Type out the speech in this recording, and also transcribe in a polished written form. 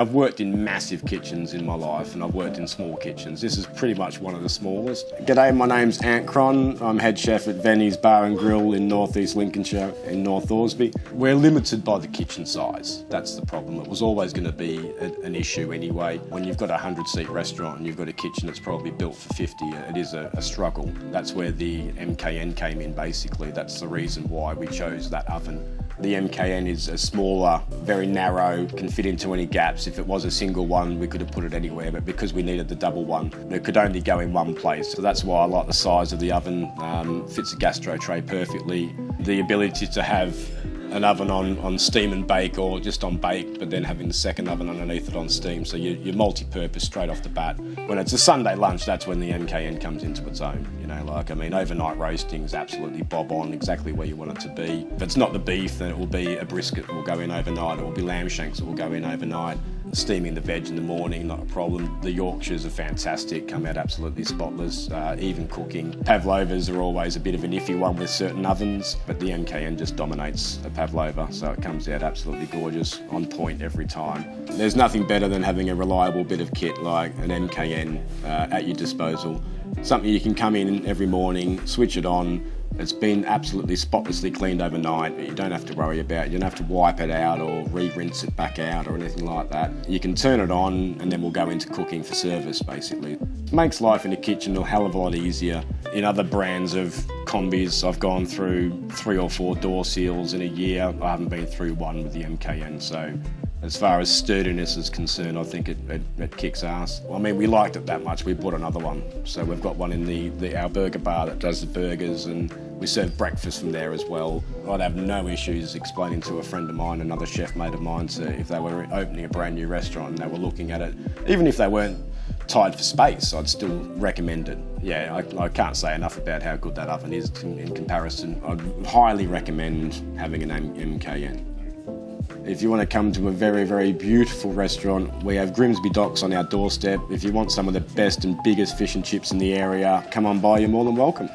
I've worked in massive kitchens in my life and I've worked in small kitchens. This is pretty much one of the smallest. G'day, my name's Ant Cron. I'm head chef at Venney's Bar and Grill in North East Lincolnshire in North Orsby. We're limited by the kitchen size. That's the problem. It was always going to be an issue anyway. When you've got a 100-seat restaurant and you've got a kitchen that's probably built for 50, it is a struggle. That's where the MKN came in basically. That's the reason why we chose that oven. The MKN is a smaller, very narrow, can fit into any gaps. If it was a single one, we could have put it anywhere, but because we needed the double one, it could only go in one place. So that's why I like the size of the oven. Fits a gastro tray perfectly. The ability to have an oven on steam and bake, or just on bake, but then having the second oven underneath it on steam. So you're multi-purpose straight off the bat. When it's a Sunday lunch, that's when the MKN comes into its own. Overnight roasting is absolutely bob on, exactly where you want it to be. If it's not the beef, then it will be a brisket that will go in overnight. It will be lamb shanks that will go in overnight. Steaming the veg in the morning, not a problem. The Yorkshires are fantastic, come out absolutely spotless, even cooking. Pavlovas are always a bit of an iffy one with certain ovens, but the MKN just dominates a pavlova, so it comes out absolutely gorgeous, on point every time. There's nothing better than having a reliable bit of kit like an MKN at your disposal. Something you can come in every morning, switch it on. It's been absolutely spotlessly cleaned overnight. You don't have to worry about it. You don't have to wipe it out or re-rinse it back out or anything like that. You can turn it on and then we'll go into cooking for service basically. It makes life in the kitchen a hell of a lot easier. In other brands of combis, I've gone through 3 or 4 door seals in a year. I haven't been through one with the MKN, so as far as sturdiness is concerned, I think it kicks ass. We liked it that much, we bought another one. So we've got one in our burger bar that does the burgers, and we serve breakfast from there as well. I'd have no issues explaining to a friend of mine, another chef mate of mine, if they were opening a brand new restaurant and they were looking at it, even if they weren't tied for space, I'd still recommend it. Yeah, I can't say enough about how good that oven is in comparison. I'd highly recommend having an MKN. If you want to come to a very, very beautiful restaurant, we have Grimsby Docks on our doorstep. If you want some of the best and biggest fish and chips in the area, come on by, you're more than welcome.